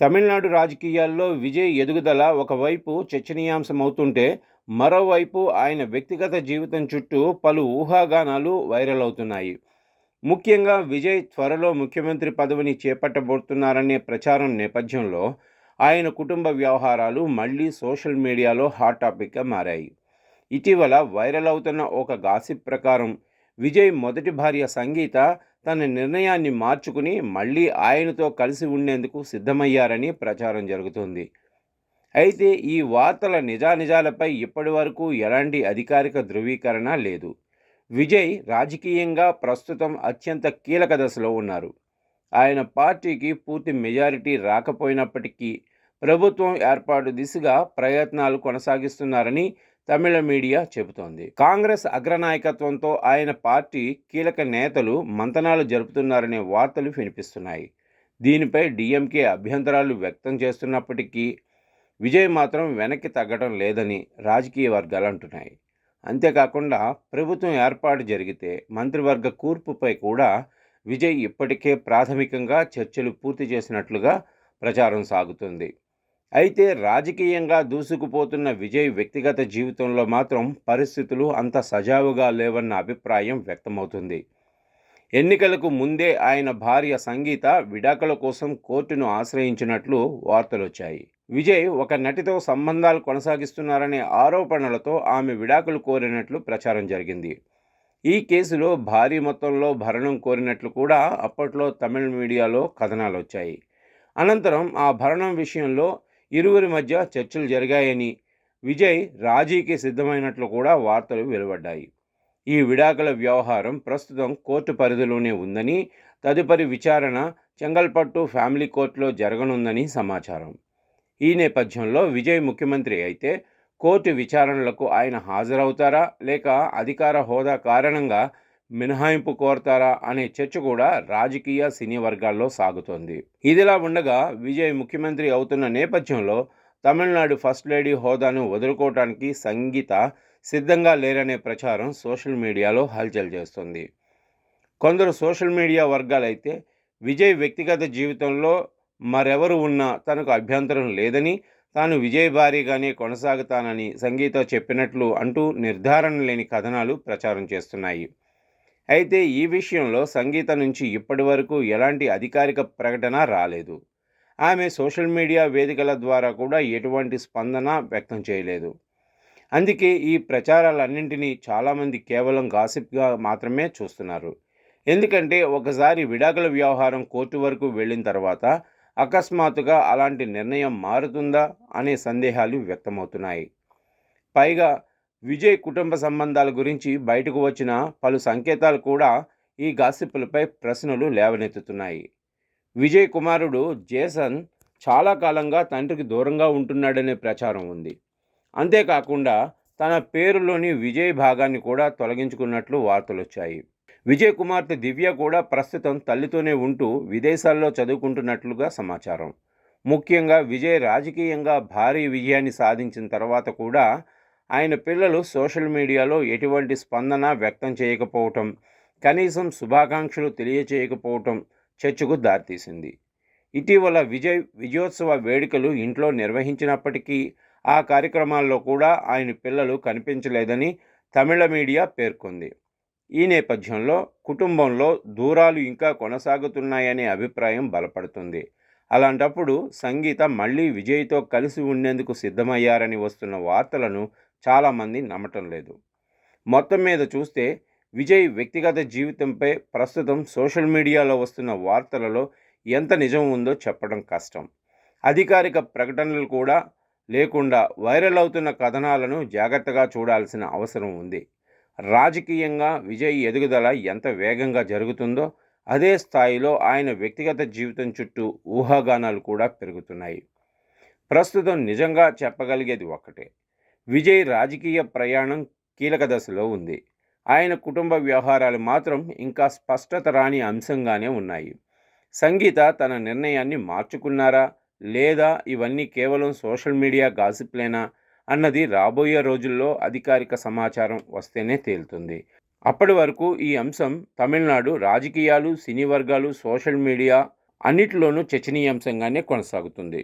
తమిళనాడు రాజకీయాల్లో విజయ్ ఎదుగుదల ఒకవైపు చర్చనీయాంశమవుతుంటే, మరోవైపు ఆయన వ్యక్తిగత జీవితం చుట్టూ పలు ఊహాగానాలు వైరల్ అవుతున్నాయి. ముఖ్యంగా విజయ్ త్వరలో ముఖ్యమంత్రి పదవిని చేపట్టబోతున్నారనే ప్రచారం నేపథ్యంలో, ఆయన కుటుంబ వ్యవహారాలు మళ్లీ సోషల్ మీడియాలో హాట్ టాపిక్గా మారాయి. ఇటీవల వైరల్ అవుతున్న ఒక గాసిప్ ప్రకారం విజయ్ మొదటి భార్య సంగీత తన నిర్ణయాన్ని మార్చుకుని మళ్ళీ ఆయనతో కలిసి ఉండేందుకు సిద్ధమయ్యారని ప్రచారం జరుగుతుంది. అయితే ఈ వార్తల నిజానిజాలపై ఇప్పటి వరకు ఎలాంటి అధికారిక ధృవీకరణ లేదు. విజయ్ రాజకీయంగా ప్రస్తుతం అత్యంత కీలక దశలో ఉన్నారు. ఆయన పార్టీకి పూర్తి మెజారిటీ రాకపోయినప్పటికీ ప్రభుత్వం ఏర్పాటు దిశగా ప్రయత్నాలు కొనసాగిస్తున్నారని తమిళ మీడియా చెబుతోంది. కాంగ్రెస్ అగ్రనాయకత్వంతో ఆయన పార్టీ కీలక నేతలు మంతనాలు జరుపుతున్నారనే వార్తలు వినిపిస్తున్నాయి. దీనిపై డీఎంకే అభ్యంతరాలు వ్యక్తం చేస్తున్నప్పటికీ విజయ్ మాత్రం వెనక్కి తగ్గడం లేదని రాజకీయ వర్గాలు అంటున్నాయి. అంతేకాకుండా ప్రభుత్వం ఏర్పాటు జరిగితే మంత్రివర్గ కూర్పుపై కూడా విజయ్ ఇప్పటికే ప్రాథమికంగా చర్చలు పూర్తి చేసినట్లుగా ప్రచారం సాగుతుంది. అయితే రాజకీయంగా దూసుకుపోతున్న విజయ్ వ్యక్తిగత జీవితంలో మాత్రం పరిస్థితులు అంత సజావుగా లేవన్న అభిప్రాయం వ్యక్తమవుతుంది. ఎన్నికలకు ముందే ఆయన భార్య సంగీత విడాకుల కోసం కోర్టును ఆశ్రయించినట్లు వార్తలొచ్చాయి. విజయ్ ఒక నటితో సంబంధాలు కొనసాగిస్తున్నారనే ఆరోపణలతో ఆమె విడాకులు కోరినట్లు ప్రచారం జరిగింది. ఈ కేసులో భారీ మొత్తంలో భరణం కోరినట్లు కూడా అప్పట్లో తమిళ మీడియాలో కథనాలొచ్చాయి. అనంతరం ఆ భరణం విషయంలో ఇరువురి మధ్య చర్చలు జరిగాయని, విజయ్ రాజీకి సిద్ధమైనట్లు కూడా వార్తలు వెలువడ్డాయి. ఈ విడాకుల వ్యవహారం ప్రస్తుతం కోర్టు పరిధిలోనే ఉందని, తదుపరి విచారణ చెంగల్పట్టు ఫ్యామిలీ కోర్టులో జరగనుందని సమాచారం. ఈ నేపథ్యంలో విజయ్ ముఖ్యమంత్రి అయితే కోర్టు విచారణలకు ఆయన హాజరవుతారా, లేక అధికార హోదా కారణంగా మినహాయింపు కోరతారా అనే చర్చ కూడా రాజకీయ సినీ వర్గాల్లో సాగుతోంది. ఇదిలా ఉండగా విజయ్ ముఖ్యమంత్రి అవుతున్న నేపథ్యంలో తమిళనాడు ఫస్ట్ లేడీ హోదాను వదులుకోవటానికి సంగీత సిద్ధంగా లేరనే ప్రచారం సోషల్ మీడియాలో హల్చల్ చేస్తుంది. కొందరు సోషల్ మీడియా వర్గాలైతే విజయ్ వ్యక్తిగత జీవితంలో మరెవరు ఉన్నా తనకు అభ్యంతరం లేదని, తాను విజయ్ భారీగానే కొనసాగుతానని సంగీత చెప్పినట్లు అంటూ నిర్ధారణ లేని కథనాలు ప్రచారం చేస్తున్నాయి. అయితే ఈ విషయంలో సంగీత నుంచి ఇప్పటి వరకు ఎలాంటి అధికారిక ప్రకటన రాలేదు. ఆమె సోషల్ మీడియా వేదికల ద్వారా కూడా ఎటువంటి స్పందన వ్యక్తం చేయలేదు. అందుకే ఈ ప్రచారాలన్నింటినీ చాలామంది కేవలం గాసిప్గా మాత్రమే చూస్తున్నారు. ఎందుకంటే ఒకసారి విడాకుల వ్యవహారం కోర్టు వరకు వెళ్ళిన తర్వాత అకస్మాత్తుగా అలాంటి నిర్ణయం మారుతుందా అనే సందేహాలు వ్యక్తమవుతున్నాయి. పైగా విజయ్ కుటుంబ సంబంధాల గురించి బయటకు వచ్చిన పలు సంకేతాలు కూడా ఈ గాసిప్పులపై ప్రశ్నలు లేవనెత్తుతున్నాయి. విజయ్ కుమారుడు జేసన్ చాలా కాలంగా తండ్రికి దూరంగా ఉంటున్నాడనే ప్రచారం ఉంది. అంతేకాకుండా తన పేరులోని విజయ్ భాగాన్ని కూడా తొలగించుకున్నట్లు వార్తలొచ్చాయి. విజయ్ కుమార్తె దివ్య కూడా ప్రస్తుతం తల్లితోనే ఉంటూ విదేశాల్లో చదువుకుంటున్నట్లుగా సమాచారం. ముఖ్యంగా విజయ్ రాజకీయంగా భారీ విజయాన్ని సాధించిన తర్వాత కూడా ఆయన పిల్లలు సోషల్ మీడియాలో ఎటువంటి స్పందన వ్యక్తం చేయకపోవటం, కనీసం శుభాకాంక్షలు తెలియచేయకపోవటం చర్చకు దారితీసింది. ఇటీవల విజయోత్సవ వేడుకలు ఇంట్లో నిర్వహించినప్పటికీ ఆ కార్యక్రమాల్లో కూడా ఆయన పిల్లలు కనిపించలేదని తమిళ మీడియా పేర్కొంది. ఈ నేపథ్యంలో కుటుంబంలో దూరాలు ఇంకా కొనసాగుతున్నాయనే అభిప్రాయం బలపడుతుంది. అలాంటప్పుడు సంగీత మళ్ళీ విజయ్తో కలిసి ఉండేందుకు సిద్ధమయ్యారని వస్తున్న వార్తలను చాలామంది నమ్మటం లేదు. మొత్తం మీద చూస్తే విజయ్ వ్యక్తిగత జీవితంపై ప్రస్తుతం సోషల్ మీడియాలో వస్తున్న వార్తలలో ఎంత నిజం ఉందో చెప్పడం కష్టం. అధికారిక ప్రకటనలు కూడా లేకుండా వైరల్ అవుతున్న కథనాలను జాగ్రత్తగా చూడాల్సిన అవసరం ఉంది. రాజకీయంగా విజయ్ ఎదుగుదల ఎంత వేగంగా జరుగుతుందో అదే స్థాయిలో ఆయన వ్యక్తిగత జీవితం చుట్టూ ఊహాగానాలు కూడా పెరుగుతున్నాయి. ప్రస్తుతం నిజంగా చెప్పగలిగేది ఒక్కటే, విజయ్ రాజకీయ ప్రయాణం కీలక దశలో ఉంది. ఆయన కుటుంబ వ్యవహారాలు మాత్రం ఇంకా స్పష్టత రాని అంశంగానే ఉన్నాయి. సంగీత తన నిర్ణయాన్ని మార్చుకున్నారా, లేదా ఇవన్నీ కేవలం సోషల్ మీడియా గాసిప్లేనా అన్నది రాబోయే రోజుల్లో అధికారిక సమాచారం వస్తేనే తేలుతుంది. అప్పటి వరకు ఈ అంశం తమిళనాడు రాజకీయాలు, సినీ వర్గాలు, సోషల్ మీడియా అన్నిటిలోనూ చర్చనీయాంశంగానే కొనసాగుతుంది.